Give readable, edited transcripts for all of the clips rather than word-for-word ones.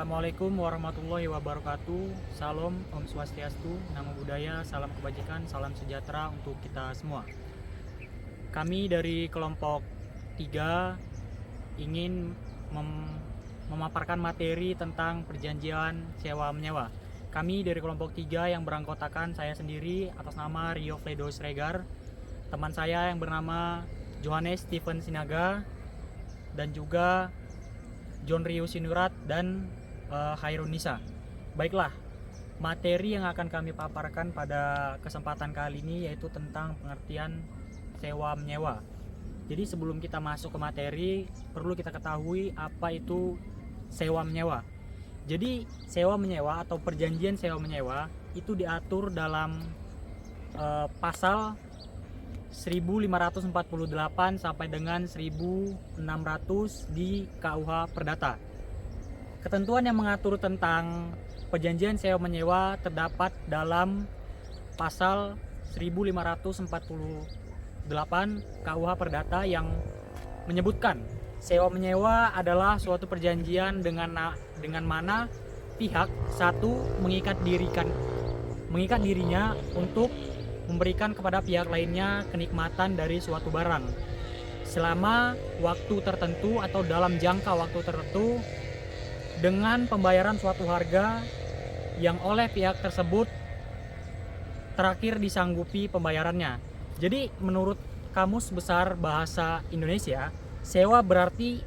Assalamualaikum warahmatullahi wabarakatuh. Salam, Om Swastiastu, Namo Buddhaya, salam kebajikan, salam sejahtera untuk kita semua. Kami dari kelompok 3 ingin memaparkan materi tentang perjanjian sewa menyewa. Kami dari kelompok 3 yang beranggotakan saya sendiri atas nama Rio Fledo Sregar, teman saya yang bernama Johannes Steven Sinaga, dan juga John Rio Sinurat dan Khairun Nisa. Baiklah, materi yang akan kami paparkan pada kesempatan kali ini yaitu tentang pengertian sewa menyewa. Jadi sebelum kita masuk ke materi, perlu kita ketahui apa itu sewa menyewa. Jadi sewa menyewa atau perjanjian sewa menyewa itu diatur dalam pasal 1548 sampai dengan 1600 di KUH Perdata. Ketentuan yang mengatur tentang perjanjian sewa menyewa terdapat dalam pasal 1548 KUH Perdata yang menyebutkan sewa menyewa adalah suatu perjanjian dengan mana pihak satu mengikat dirinya untuk memberikan kepada pihak lainnya kenikmatan dari suatu barang selama waktu tertentu atau dalam jangka waktu tertentu dengan pembayaran suatu harga yang oleh pihak tersebut terakhir disanggupi pembayarannya. Jadi menurut Kamus Besar Bahasa Indonesia, sewa berarti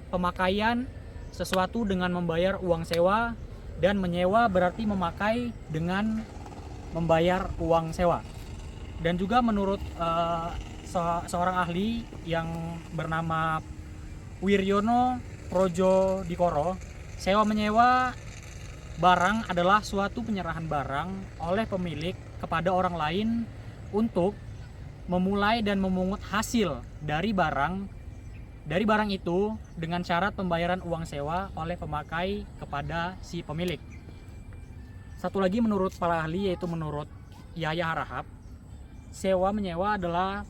pemakaian sesuatu dengan membayar uang sewa, dan menyewa berarti memakai dengan membayar uang sewa. Dan juga menurut seorang ahli yang bernama Wiryono Projo Dikoro, sewa menyewa barang adalah suatu penyerahan barang oleh pemilik kepada orang lain untuk memulai dan memungut hasil dari barang itu dengan syarat pembayaran uang sewa oleh pemakai kepada si pemilik. Satu lagi menurut para ahli, yaitu menurut Yahya Harahap, sewa menyewa adalah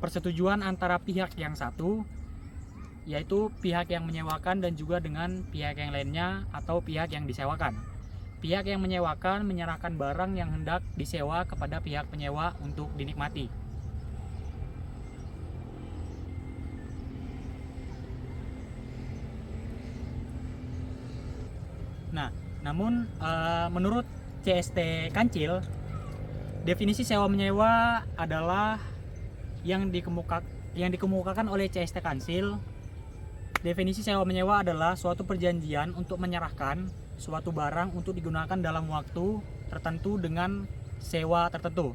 persetujuan antara pihak yang satu, yaitu pihak yang menyewakan, dan juga dengan pihak yang lainnya atau pihak yang disewakan. Pihak yang menyewakan menyerahkan barang yang hendak disewa kepada pihak penyewa untuk dinikmati. Nah, namun menurut CST Kancil, definisi sewa menyewa adalah yang dikemukakan oleh CST Kancil. Definisi sewa menyewa adalah suatu perjanjian untuk menyerahkan suatu barang untuk digunakan dalam waktu tertentu dengan sewa tertentu.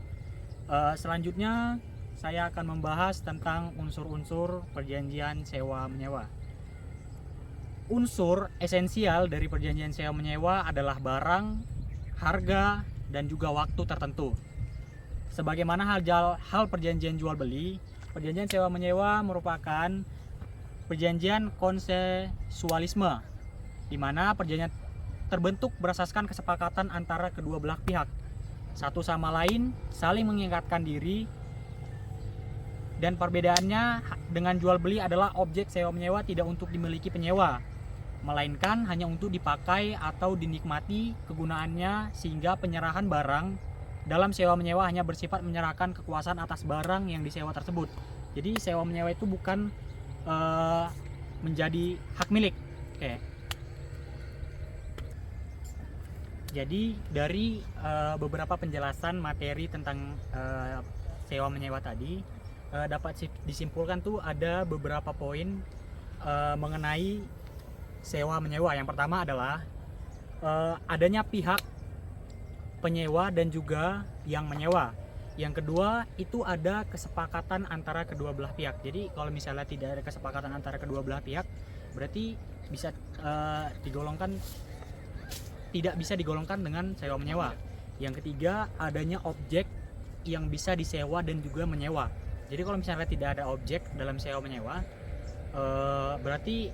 Selanjutnya saya akan membahas tentang unsur-unsur perjanjian sewa menyewa. Unsur esensial dari perjanjian sewa menyewa adalah barang, harga, dan juga waktu tertentu. Sebagaimana hal perjanjian jual beli, perjanjian sewa menyewa merupakan perjanjian konsensualisme, di mana perjanjian terbentuk berdasarkan kesepakatan antara kedua belah pihak, satu sama lain saling mengingatkan diri, dan perbedaannya dengan jual beli adalah objek sewa menyewa tidak untuk dimiliki penyewa, melainkan hanya untuk dipakai atau dinikmati kegunaannya, sehingga penyerahan barang dalam sewa menyewa hanya bersifat menyerahkan kekuasaan atas barang yang disewa tersebut. Jadi sewa menyewa itu bukan menjadi hak milik. Oke. Jadi dari beberapa penjelasan materi tentang sewa menyewa tadi, dapat disimpulkan tuh ada beberapa poin mengenai sewa menyewa. Yang pertama adalah adanya pihak penyewa dan juga yang menyewa. Yang kedua itu ada kesepakatan antara kedua belah pihak. Jadi kalau misalnya tidak ada kesepakatan antara kedua belah pihak, berarti bisa tidak bisa digolongkan dengan sewa menyewa. Yang ketiga adanya objek yang bisa disewa dan juga menyewa. Jadi kalau misalnya tidak ada objek dalam sewa menyewa, berarti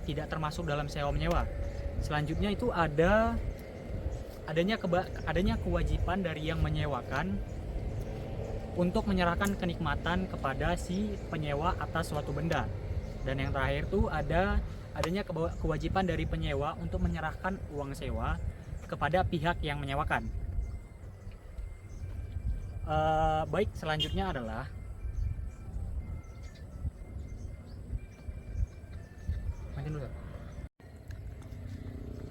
tidak termasuk dalam sewa menyewa. Selanjutnya itu adanya kewajiban dari yang menyewakan untuk menyerahkan kenikmatan kepada si penyewa atas suatu benda. Dan yang terakhir tuh ada adanya kewajiban dari penyewa untuk menyerahkan uang sewa kepada pihak yang menyewakan. Baik, selanjutnya adalah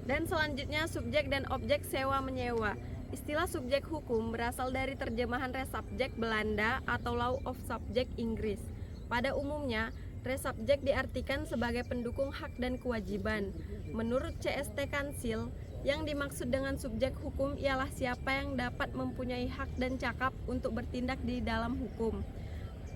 dan selanjutnya subjek dan objek sewa menyewa. Istilah subjek hukum berasal dari terjemahan res subject Belanda atau law of subject Inggris. Pada umumnya, res subject diartikan sebagai pendukung hak dan kewajiban. Menurut CST Kansil, yang dimaksud dengan subjek hukum ialah siapa yang dapat mempunyai hak dan cakap untuk bertindak di dalam hukum.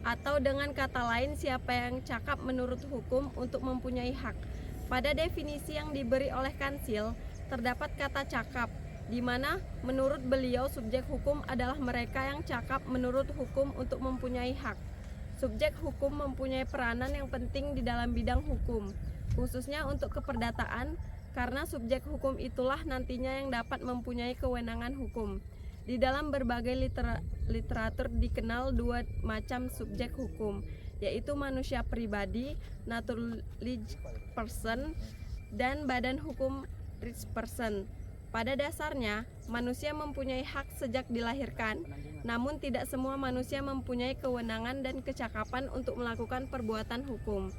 Atau dengan kata lain, siapa yang cakap menurut hukum untuk mempunyai hak. Pada definisi yang diberi oleh Kansil, terdapat kata cakap, di mana menurut beliau subjek hukum adalah mereka yang cakap menurut hukum untuk mempunyai hak. Subjek hukum mempunyai peranan yang penting di dalam bidang hukum, khususnya untuk keperdataan, karena subjek hukum itulah nantinya yang dapat mempunyai kewenangan hukum. Di dalam berbagai literatur dikenal dua macam subjek hukum, yaitu manusia pribadi, naturalized person, dan badan hukum rights person. Pada dasarnya, manusia mempunyai hak sejak dilahirkan, namun tidak semua manusia mempunyai kewenangan dan kecakapan untuk melakukan perbuatan hukum.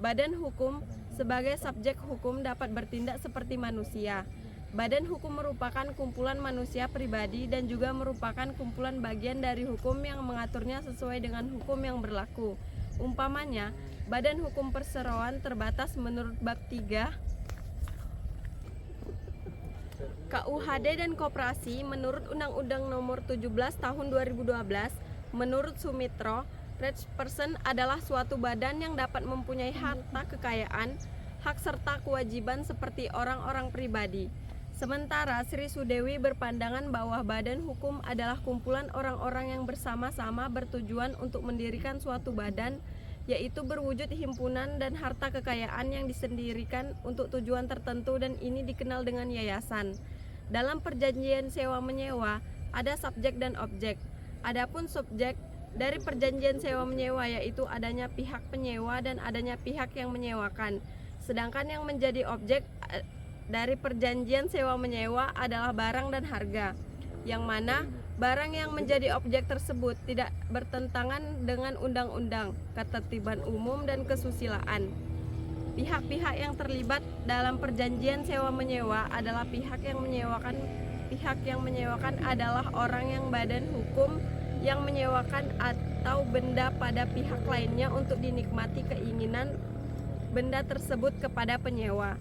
Badan hukum sebagai subjek hukum dapat bertindak seperti manusia. Badan hukum merupakan kumpulan manusia pribadi dan juga merupakan kumpulan bagian dari hukum yang mengaturnya sesuai dengan hukum yang berlaku. Umpamanya, badan hukum perseroan terbatas menurut bab 3 KUHD dan Koperasi menurut Undang-Undang Nomor 17 Tahun 2012. Menurut Sumitro, rights person adalah suatu badan yang dapat mempunyai harta kekayaan, hak serta kewajiban seperti orang-orang pribadi. Sementara Sri Sudewi berpandangan bahwa badan hukum adalah kumpulan orang-orang yang bersama-sama bertujuan untuk mendirikan suatu badan, yaitu berwujud himpunan dan harta kekayaan yang disendirikan untuk tujuan tertentu, dan ini dikenal dengan yayasan. Dalam perjanjian sewa-menyewa ada subjek dan objek. Adapun subjek dari perjanjian sewa-menyewa yaitu adanya pihak penyewa dan adanya pihak yang menyewakan. Sedangkan yang menjadi objek dari perjanjian sewa-menyewa adalah barang dan harga, yang mana barang yang menjadi objek tersebut tidak bertentangan dengan undang-undang, ketertiban umum, dan kesusilaan. Pihak-pihak yang terlibat dalam perjanjian sewa-menyewa adalah pihak yang menyewakan. Pihak yang menyewakan adalah orang yang badan hukum yang menyewakan atau benda pada pihak lainnya untuk dinikmati keinginan benda tersebut kepada penyewa.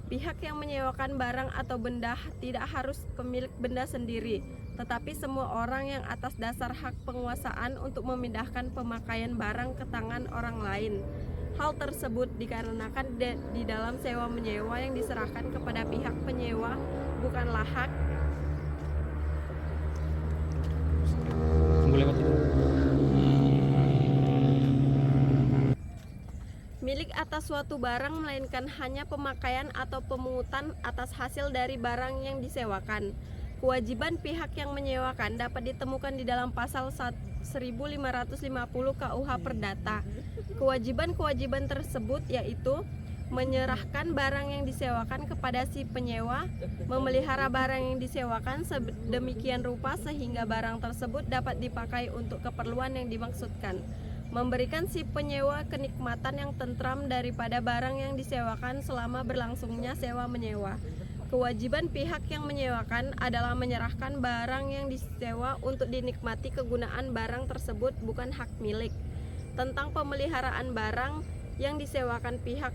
Pihak yang menyewakan barang atau benda tidak harus pemilik benda sendiri, tetapi semua orang yang atas dasar hak penguasaan untuk memindahkan pemakaian barang ke tangan orang lain. Hal tersebut dikarenakan di dalam sewa-menyewa yang diserahkan kepada pihak penyewa bukanlah hak milik atas suatu barang, melainkan hanya pemakaian atau pemungutan atas hasil dari barang yang disewakan. Kewajiban pihak yang menyewakan dapat ditemukan di dalam pasal 1550 KUH Perdata. Kewajiban-kewajiban tersebut yaitu menyerahkan barang yang disewakan kepada si penyewa, memelihara barang yang disewakan sedemikian rupa sehingga barang tersebut dapat dipakai untuk keperluan yang dimaksudkan, memberikan si penyewa kenikmatan yang tentram daripada barang yang disewakan selama berlangsungnya sewa-menyewa. Kewajiban pihak yang menyewakan adalah menyerahkan barang yang disewa untuk dinikmati kegunaan barang tersebut, bukan hak milik. Tentang pemeliharaan barang yang disewakan, pihak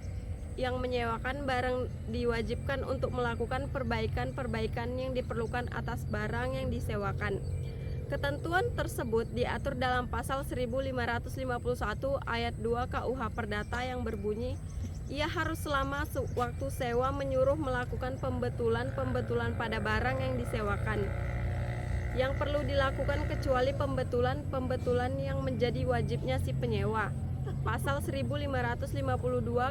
yang menyewakan barang diwajibkan untuk melakukan perbaikan-perbaikan yang diperlukan atas barang yang disewakan. Ketentuan tersebut diatur dalam pasal 1551 ayat 2 KUH Perdata yang berbunyi, ia harus selama waktu sewa menyuruh melakukan pembetulan pada barang yang disewakan, yang perlu dilakukan kecuali pembetulan yang menjadi wajibnya si penyewa. Pasal 1552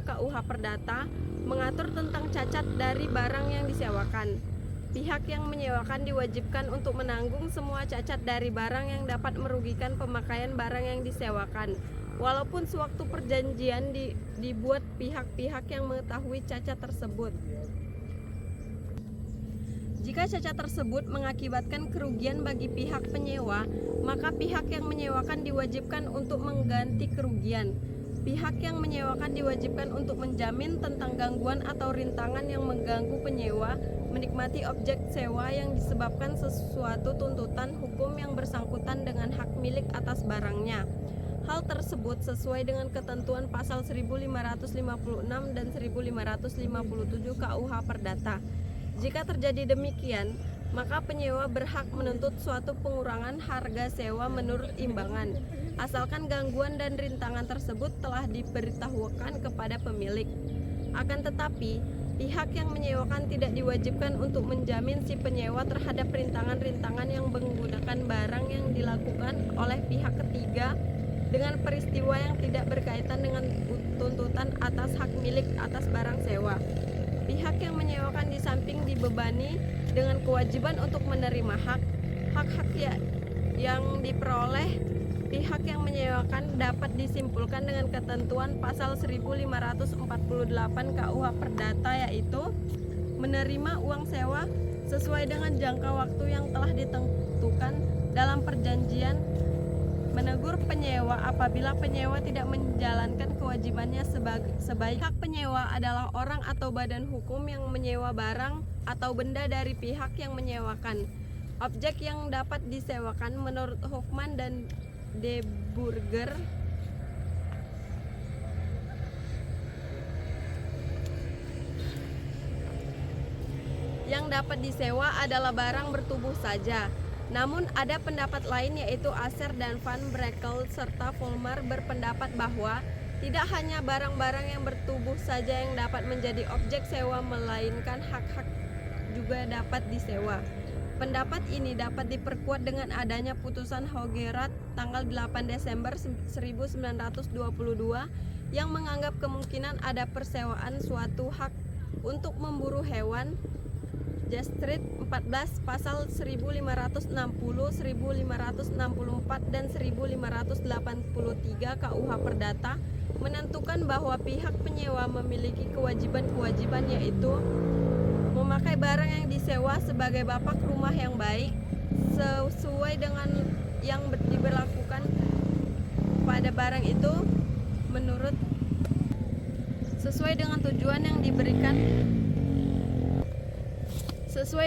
KUH Perdata mengatur tentang cacat dari barang yang disewakan. Pihak yang menyewakan diwajibkan untuk menanggung semua cacat dari barang yang dapat merugikan pemakaian barang yang disewakan. walaupun sewaktu perjanjian dibuat pihak-pihak yang mengetahui cacat tersebut. Jika cacat tersebut mengakibatkan kerugian bagi pihak penyewa, maka pihak yang menyewakan diwajibkan untuk mengganti kerugian. Pihak yang menyewakan diwajibkan untuk menjamin tentang gangguan atau rintangan yang mengganggu penyewa menikmati objek sewa yang disebabkan sesuatu tuntutan hukum yang bersangkutan dengan hak milik atas barangnya. Hal tersebut sesuai dengan ketentuan pasal 1556 dan 1557 KUH Perdata. Jika terjadi demikian, maka penyewa berhak menuntut suatu pengurangan harga sewa menurut imbangan, asalkan gangguan dan rintangan tersebut telah diberitahukan kepada pemilik. Akan tetapi, pihak yang menyewakan tidak diwajibkan untuk menjamin si penyewa terhadap rintangan-rintangan yang menggunakan barang yang dilakukan oleh pihak ketiga dengan peristiwa yang tidak berkaitan dengan tuntutan atas hak milik atas barang sewa. Pihak yang menyewakan di samping dibebani dengan kewajiban untuk menerima hak-hak yang diperoleh pihak yang menyewakan dapat disimpulkan dengan ketentuan pasal 1548 KUH Perdata, yaitu menerima uang sewa sesuai dengan jangka waktu yang telah ditentukan dalam perjanjian, menegur penyewa apabila penyewa tidak menjalankan kewajibannya sebaik hak penyewa adalah orang atau badan hukum yang menyewa barang atau benda dari pihak yang menyewakan. Objek yang dapat disewakan menurut Hoffman dan De Burger yang dapat disewa adalah barang bertubuh saja. Namun ada pendapat lain, yaitu Aser dan Van Brakel serta Volmar berpendapat bahwa tidak hanya barang-barang yang bertubuh saja yang dapat menjadi objek sewa, melainkan hak-hak juga dapat disewa. Pendapat ini dapat diperkuat dengan adanya putusan Hogerat tanggal 8 Desember 1922 yang menganggap kemungkinan ada persewaan suatu hak untuk memburu hewan. Jastrit 14 pasal 1560, 1564 dan 1583 KUH Perdata menentukan bahwa pihak penyewa memiliki kewajiban-kewajiban, yaitu memakai barang yang disewa sebagai bapak rumah yang baik sesuai dengan yang diberlakukan pada barang itu menurut sesuai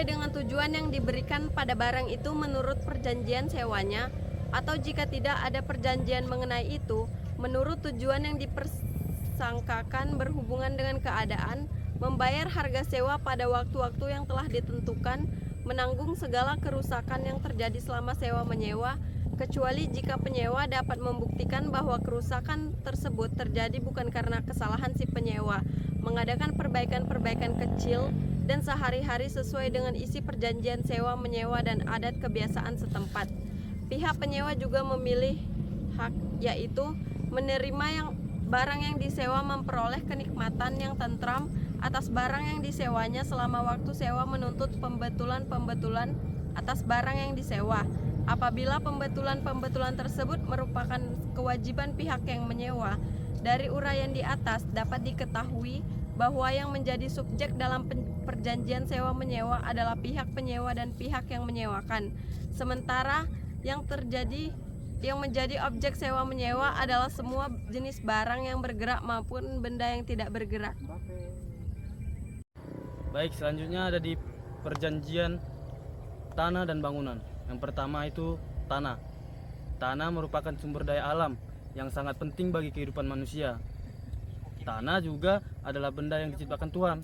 dengan tujuan yang diberikan pada barang itu menurut perjanjian sewanya, atau jika tidak ada perjanjian mengenai itu, menurut tujuan yang dipersangkakan berhubungan dengan keadaan, membayar harga sewa pada waktu-waktu yang telah ditentukan, menanggung segala kerusakan yang terjadi selama sewa menyewa, kecuali jika penyewa dapat membuktikan bahwa kerusakan tersebut terjadi bukan karena kesalahan si penyewa, mengadakan perbaikan-perbaikan kecil dan sehari-hari sesuai dengan isi perjanjian sewa menyewa dan adat kebiasaan setempat. Pihak penyewa juga memilih hak, yaitu menerima barang yang disewa, memperoleh kenikmatan yang tentram atas barang yang disewanya selama waktu sewa, menuntut pembetulan atas barang yang disewa. Apabila pembetulan tersebut merupakan kewajiban pihak yang menyewa, dari uraian di atas dapat diketahui bahwa yang menjadi subjek dalam perjanjian sewa menyewa adalah pihak penyewa dan pihak yang menyewakan. Sementara yang menjadi objek sewa menyewa adalah semua jenis barang yang bergerak maupun benda yang tidak bergerak. Baik, selanjutnya ada di perjanjian tanah dan bangunan. Yang pertama itu tanah. Tanah merupakan sumber daya alam yang sangat penting bagi kehidupan manusia. Tanah juga adalah benda yang diciptakan Tuhan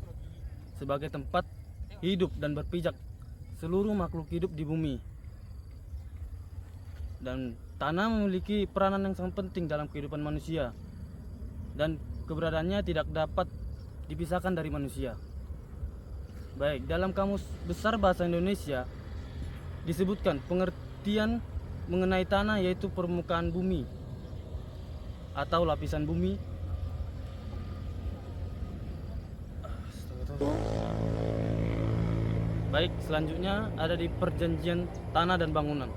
sebagai tempat hidup dan berpijak seluruh makhluk hidup di bumi. Dan tanah memiliki peranan yang sangat penting dalam kehidupan manusia, dan keberadaannya tidak dapat dipisahkan dari manusia. Baik, dalam Kamus Besar Bahasa Indonesia disebutkan pengertian mengenai tanah yaitu permukaan bumi atau lapisan bumi. Baik, selanjutnya ada di perjanjian tanah dan bangunan.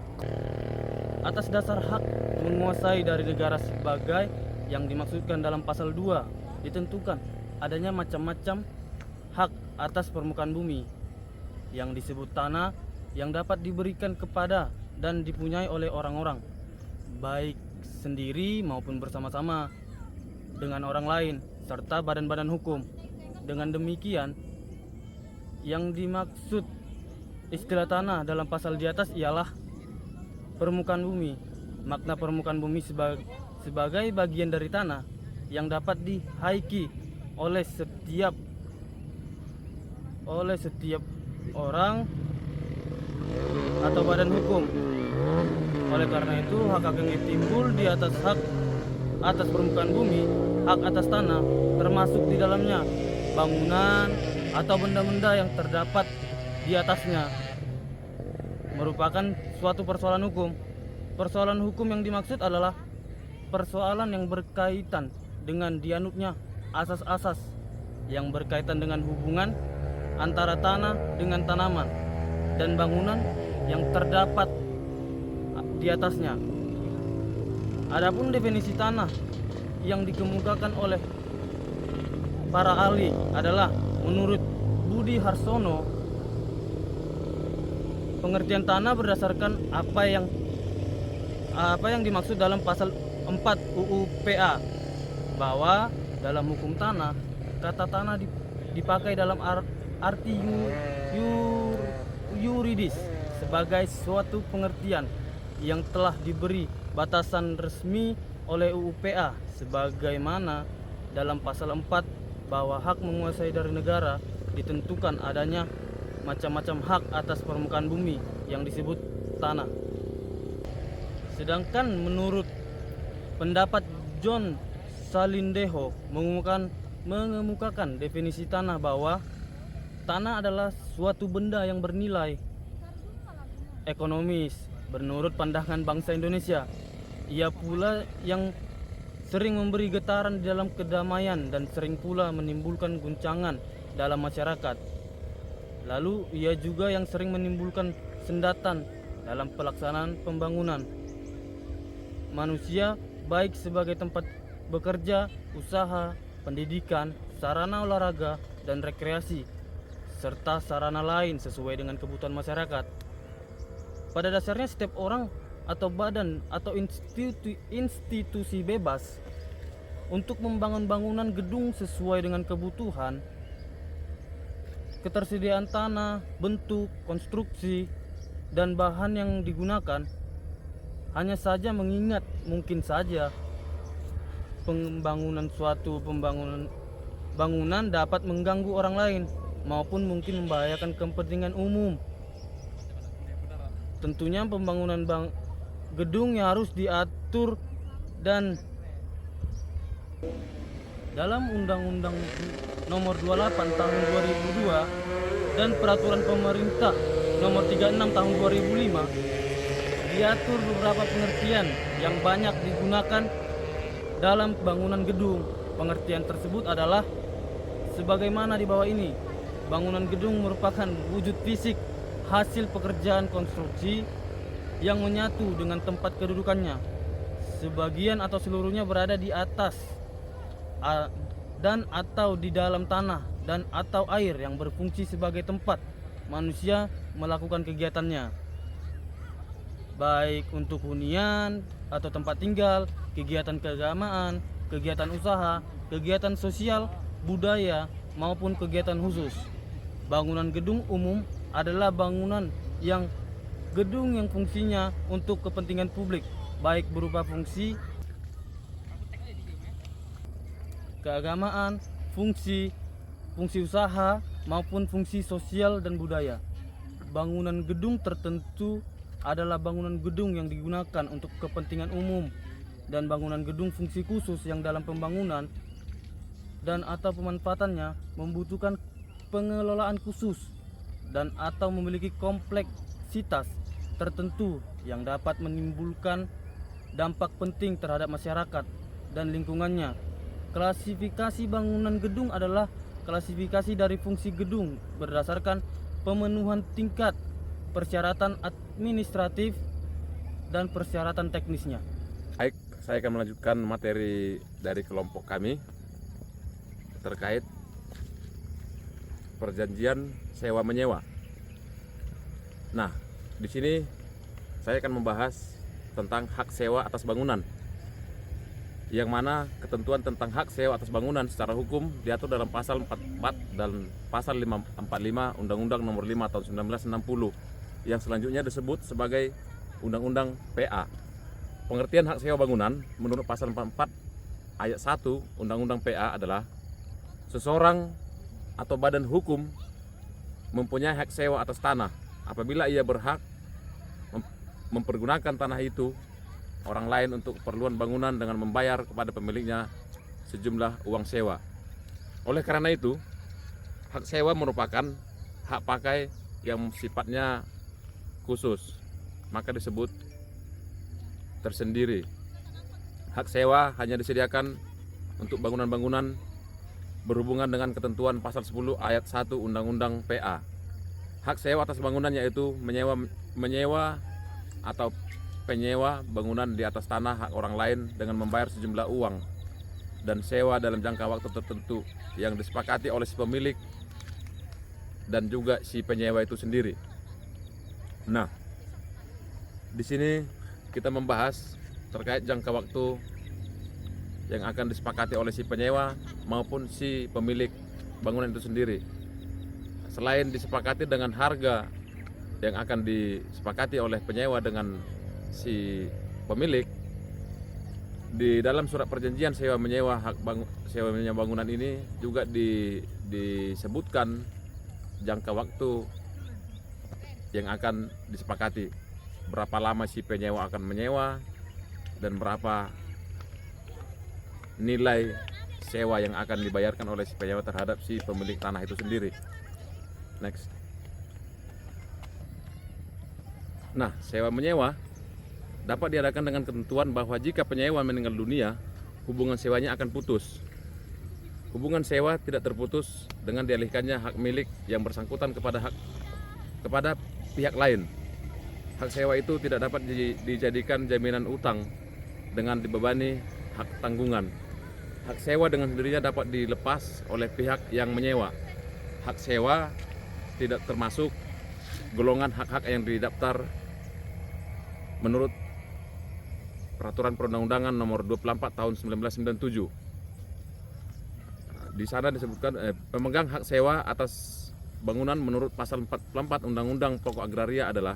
Atas dasar hak menguasai dari negara sebagai yang dimaksudkan dalam pasal 2 ditentukan adanya macam-macam hak atas permukaan bumi yang disebut tanah yang dapat diberikan kepada dan dipunyai oleh orang-orang, baik sendiri maupun bersama-sama dengan orang lain serta badan-badan hukum. Dengan demikian, yang dimaksud istilah tanah dalam pasal di atas ialah permukaan bumi. Makna permukaan bumi sebagai bagian dari tanah yang dapat dihaiki oleh setiap orang atau badan hukum. Oleh karena itu, hak-hak yang timbul di atas hak atas permukaan bumi, hak atas tanah, termasuk di dalamnya bangunan atau benda-benda yang terdapat di atasnya, merupakan suatu persoalan hukum. Persoalan hukum yang dimaksud adalah persoalan yang berkaitan dengan dianutnya asas-asas yang berkaitan dengan hubungan antara tanah dengan tanaman dan bangunan yang terdapat di atasnya. Adapun definisi tanah yang dikemukakan oleh para ahli adalah menurut Budi Harsono, pengertian tanah berdasarkan apa yang dimaksud dalam pasal 4 UU PA, bahwa dalam hukum tanah kata tanah dipakai dalam arti yuridis sebagai suatu pengertian yang telah diberi batasan resmi oleh UU PA, sebagaimana dalam pasal 4 bahwa hak menguasai dari negara ditentukan adanya macam-macam hak atas permukaan bumi yang disebut tanah. Sedangkan menurut pendapat John Salindeho mengemukakan definisi tanah bahwa tanah adalah suatu benda yang bernilai ekonomis menurut pandangan bangsa Indonesia. Ia pula yang sering memberi getaran di dalam kedamaian dan sering pula menimbulkan guncangan dalam masyarakat. Lalu ia juga yang sering menimbulkan sendatan dalam pelaksanaan pembangunan manusia, baik sebagai tempat bekerja, usaha, pendidikan, sarana olahraga dan rekreasi, serta sarana lain sesuai dengan kebutuhan masyarakat. Pada dasarnya setiap orang atau badan atau institusi bebas untuk membangun bangunan gedung sesuai dengan kebutuhan, ketersediaan tanah, bentuk, konstruksi, dan bahan yang digunakan. Hanya saja mengingat mungkin saja suatu bangunan dapat mengganggu orang lain maupun mungkin membahayakan kepentingan umum. Tentunya pembangunan gedung yang harus diatur dan dalam Undang-Undang Nomor 28 Tahun 2002 dan Peraturan Pemerintah Nomor 36 Tahun 2005 diatur beberapa pengertian yang banyak digunakan dalam bangunan gedung. Pengertian tersebut adalah sebagaimana di bawah ini. Bangunan gedung merupakan wujud fisik hasil pekerjaan konstruksi yang menyatu dengan tempat kedudukannya. Sebagian atau seluruhnya berada di atas dan atau di dalam tanah dan atau air yang berfungsi sebagai tempat manusia melakukan kegiatannya, baik untuk hunian atau tempat tinggal, kegiatan keagamaan, kegiatan usaha, kegiatan sosial, budaya, maupun kegiatan khusus. Bangunan gedung umum adalah gedung yang fungsinya untuk kepentingan publik, baik berupa fungsi keagamaan, fungsi usaha, maupun fungsi sosial dan budaya. Bangunan gedung tertentu adalah bangunan gedung yang digunakan untuk kepentingan umum dan bangunan gedung fungsi khusus yang dalam pembangunan dan atau pemanfaatannya membutuhkan pengelolaan khusus dan atau memiliki kompleksitas tertentu yang dapat menimbulkan dampak penting terhadap masyarakat dan lingkungannya. Klasifikasi bangunan gedung adalah klasifikasi dari fungsi gedung berdasarkan pemenuhan tingkat persyaratan administratif dan persyaratan teknisnya. Baik, saya akan melanjutkan materi dari kelompok kami terkait perjanjian sewa menyewa. Nah, di sini saya akan membahas tentang hak sewa atas bangunan, yang mana ketentuan tentang hak sewa atas bangunan secara hukum diatur dalam pasal 44 dan pasal 545 Undang-Undang Nomor 5 Tahun 1960 yang selanjutnya disebut sebagai Undang-Undang PA. Pengertian hak sewa bangunan menurut pasal 44 ayat 1 Undang-Undang PA adalah seseorang atau badan hukum mempunyai hak sewa atas tanah apabila ia berhak mempergunakan tanah itu orang lain untuk keperluan bangunan dengan membayar kepada pemiliknya sejumlah uang sewa. Oleh karena itu, hak sewa merupakan hak pakai yang sifatnya khusus, maka disebut tersendiri. Hak sewa hanya disediakan untuk bangunan-bangunan berhubungan dengan ketentuan pasal 10 ayat 1 Undang-Undang PA. Hak sewa atas bangunan yaitu menyewa atau penyewa bangunan di atas tanah hak orang lain dengan membayar sejumlah uang dan sewa dalam jangka waktu tertentu yang disepakati oleh si pemilik dan juga si penyewa itu sendiri. Nah, di sini kita membahas terkait jangka waktu yang akan disepakati oleh si penyewa maupun si pemilik bangunan itu sendiri. Selain disepakati dengan harga yang akan disepakati oleh penyewa dengan si pemilik, di dalam surat perjanjian sewa menyewa sewa menyewa bangunan ini juga disebutkan jangka waktu yang akan disepakati, berapa lama si penyewa akan menyewa dan berapa nilai sewa yang akan dibayarkan oleh si penyewa terhadap si pemilik tanah itu sendiri. Next. Nah, sewa menyewa dapat diadakan dengan ketentuan bahwa jika penyewa meninggal dunia, hubungan sewanya akan putus. Hubungan sewa tidak terputus dengan dialihkannya hak milik yang bersangkutan kepada pihak lain. Hak sewa itu tidak dapat dijadikan jaminan utang dengan dibebani hak tanggungan. Hak sewa dengan sendirinya dapat dilepas oleh pihak yang menyewa. Hak sewa tidak termasuk golongan hak-hak yang didaftar menurut Peraturan Perundang-undangan Nomor 24 Tahun 1997. Di sana disebutkan pemegang hak sewa atas bangunan menurut pasal 44 Undang-Undang Pokok Agraria adalah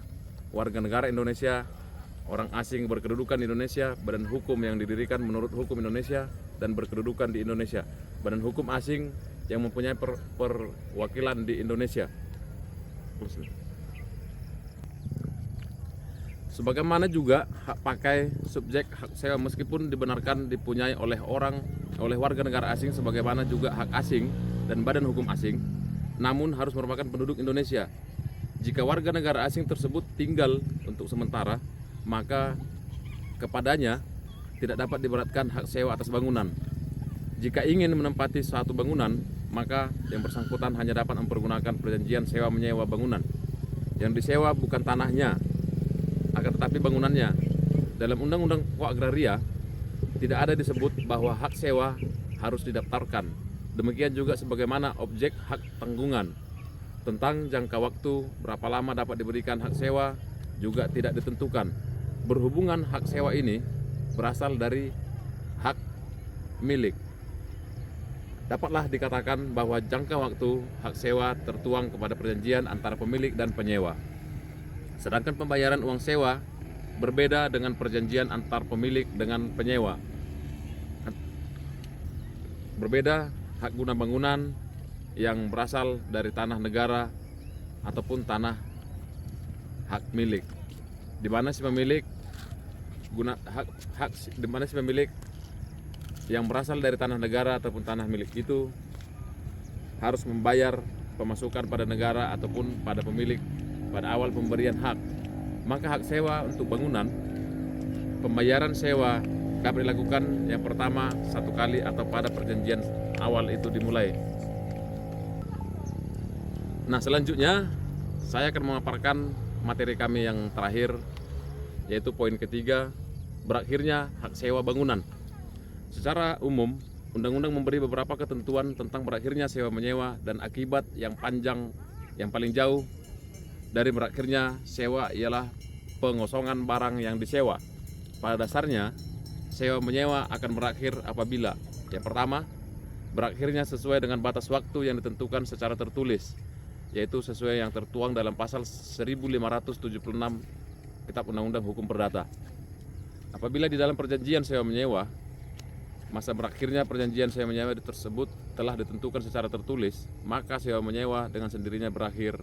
warga negara Indonesia, orang asing berkedudukan di Indonesia, badan hukum yang didirikan menurut hukum Indonesia dan berkedudukan di Indonesia, badan hukum asing yang mempunyai perwakilan di Indonesia. Sebagaimana juga hak pakai subjek hak sewa meskipun dibenarkan dipunyai oleh warga negara asing sebagaimana juga hak asing dan badan hukum asing, namun harus merupakan penduduk Indonesia. Jika warga negara asing tersebut tinggal untuk sementara, maka kepadanya tidak dapat diberatkan hak sewa atas bangunan. Jika ingin menempati suatu bangunan, maka yang bersangkutan hanya dapat mempergunakan perjanjian sewa menyewa bangunan. Yang disewa bukan tanahnya, akan tetapi bangunannya. Dalam Undang-Undang Pokok Agraria tidak ada disebut bahwa hak sewa harus didaftarkan. Demikian juga sebagaimana objek hak tanggungan. Tentang jangka waktu berapa lama dapat diberikan hak sewa juga tidak ditentukan. Berhubungan hak sewa ini berasal dari hak milik. Dapatlah dikatakan bahwa jangka waktu hak sewa tertuang kepada perjanjian antara pemilik dan penyewa. Sedangkan pembayaran uang sewa berbeda dengan perjanjian antar pemilik dengan penyewa. Berbeda hak guna bangunan yang berasal dari tanah negara ataupun tanah hak milik, di mana si pemilik yang berasal dari tanah negara ataupun tanah milik itu harus membayar pemasukan pada negara ataupun pada pemilik pada awal pemberian hak. Maka hak sewa untuk bangunan, pembayaran sewa dapat dilakukan yang pertama satu kali atau pada perjanjian awal itu dimulai. Nah, selanjutnya saya akan memaparkan materi kami yang terakhir, yaitu poin ketiga, berakhirnya hak sewa bangunan. Secara umum, undang-undang memberi beberapa ketentuan tentang berakhirnya sewa menyewa dan akibat yang panjang yang paling jauh dari berakhirnya sewa ialah pengosongan barang yang disewa. Pada dasarnya, sewa menyewa akan berakhir apabila yang pertama, berakhirnya sesuai dengan batas waktu yang ditentukan secara tertulis, yaitu sesuai yang tertuang dalam pasal 1576 Kitab Undang-Undang Hukum Perdata. Apabila di dalam perjanjian sewa menyewa, masa berakhirnya perjanjian sewa menyewa tersebut telah ditentukan secara tertulis, maka sewa menyewa dengan sendirinya berakhir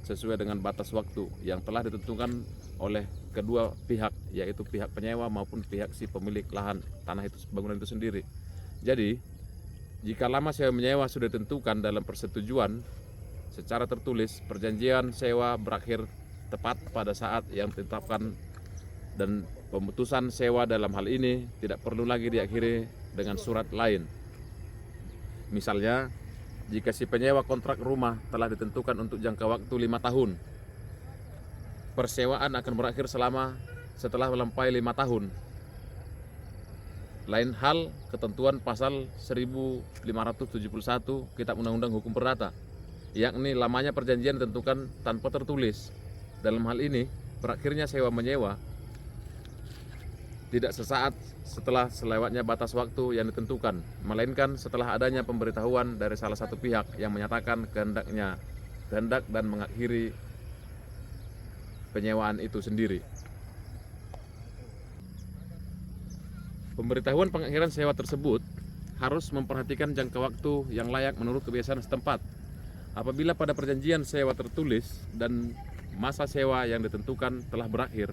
sesuai dengan batas waktu yang telah ditentukan oleh kedua pihak, yaitu pihak penyewa maupun pihak si pemilik lahan tanah itu, bangunan itu sendiri. Jadi, jika lama sewa menyewa sudah ditentukan dalam persetujuan secara tertulis, perjanjian sewa berakhir tepat pada saat yang ditetapkan dan pemutusan sewa dalam hal ini tidak perlu lagi diakhiri dengan surat lain. Misalnya, jika si penyewa kontrak rumah telah ditentukan untuk jangka waktu 5 tahun, persewaan akan berakhir setelah melampaui 5 tahun. Lain hal ketentuan pasal 1571 Kitab Undang-Undang Hukum Perdata, yakni lamanya perjanjian ditentukan tanpa tertulis. Dalam hal ini, berakhirnya sewa menyewa tidak sesaat setelah selewatnya batas waktu yang ditentukan, melainkan setelah adanya pemberitahuan dari salah satu pihak yang menyatakan kehendak dan mengakhiri penyewaan itu sendiri. Pemberitahuan pengakhiran sewa tersebut harus memperhatikan jangka waktu yang layak menurut kebiasaan setempat. Apabila pada perjanjian sewa tertulis dan masa sewa yang ditentukan telah berakhir,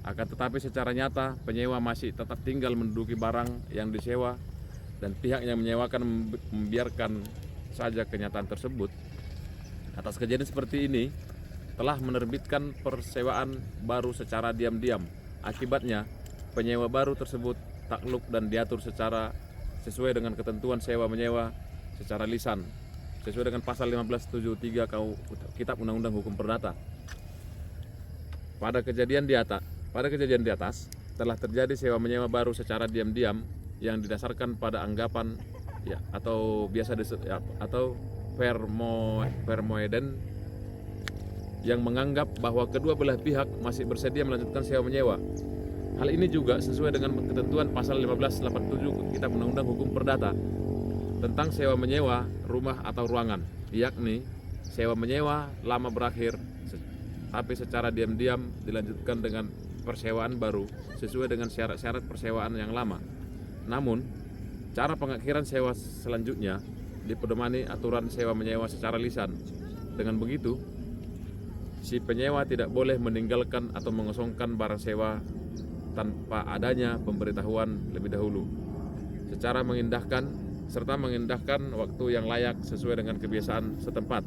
akan tetapi secara nyata penyewa masih tetap tinggal menduduki barang yang disewa dan pihak yang menyewakan membiarkan saja kenyataan tersebut, atas kejadian seperti ini telah menerbitkan persewaan baru secara diam-diam. Akibatnya, penyewa baru tersebut takluk dan diatur sesuai dengan ketentuan sewa menyewa secara lisan, sesuai dengan pasal 1573 Kitab Undang-Undang Hukum Perdata. Pada kejadian di atas telah terjadi sewa menyewa baru secara diam-diam yang didasarkan pada anggapan atau biasa disebut atau vermoeden yang menganggap bahwa kedua belah pihak masih bersedia melanjutkan sewa menyewa. Hal ini juga sesuai dengan ketentuan pasal 1587 Kitab Undang-Undang Hukum Perdata tentang sewa menyewa rumah atau ruangan, yakni sewa menyewa lama berakhir tapi secara diam-diam dilanjutkan dengan persewaan baru sesuai dengan syarat-syarat persewaan yang lama. Namun, cara pengakhiran sewa selanjutnya dipedomani aturan sewa menyewa secara lisan. Dengan begitu, si penyewa tidak boleh meninggalkan atau mengosongkan barang sewa tanpa adanya pemberitahuan lebih dahulu, serta mengindahkan waktu yang layak sesuai dengan kebiasaan setempat.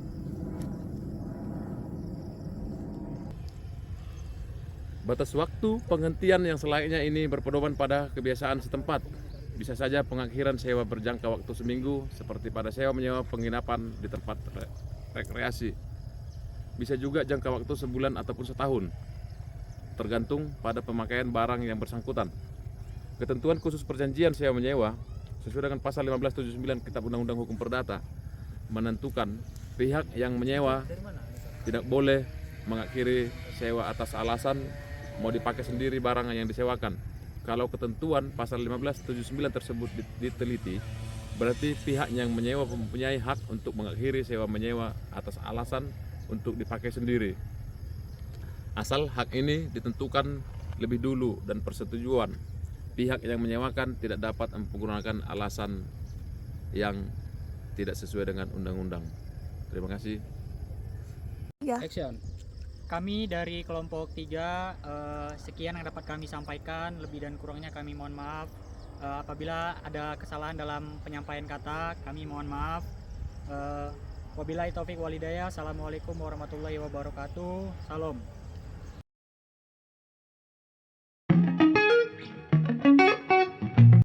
Batas waktu penghentian yang selayaknya ini berpedoman pada kebiasaan setempat. Bisa saja pengakhiran sewa berjangka waktu seminggu seperti pada sewa menyewa penginapan di tempat rekreasi. Bisa juga jangka waktu sebulan ataupun setahun, tergantung pada pemakaian barang yang bersangkutan. Ketentuan khusus perjanjian sewa menyewa sesuai dengan pasal 1579 Kitab Undang-Undang Hukum Perdata menentukan pihak yang menyewa tidak boleh mengakhiri sewa atas alasan mau dipakai sendiri barang yang disewakan. Kalau ketentuan pasal 1579 tersebut diteliti, berarti pihak yang menyewa mempunyai hak untuk mengakhiri sewa menyewa atas alasan untuk dipakai sendiri, asal hak ini ditentukan lebih dulu dan persetujuan pihak yang menyewakan tidak dapat menggunakan alasan yang tidak sesuai dengan undang-undang. Terima kasih. Action. Kami dari kelompok 3 sekian yang dapat kami sampaikan. Lebih dan kurangnya kami mohon maaf. Apabila ada kesalahan dalam penyampaian kata, kami mohon maaf. Wabillahi taufik walhidayah. Assalamualaikum warahmatullahi wabarakatuh. Salam.